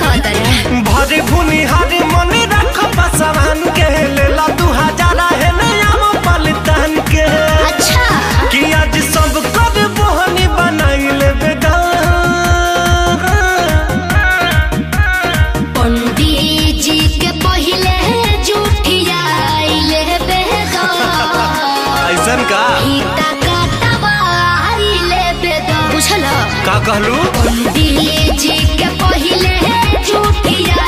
कहता है भरे भुनी हरे मन रख पसवान के लेला 2000 है नया पलटन के। अच्छा कि आज सब कर बोहनी बनाई ले बेदा पंडित जी के पहले जूठिया ले बेदा ऐसन का गीता का तबाही ले बेदा बुझल का कहलू पंडित जी के पहले जूठिया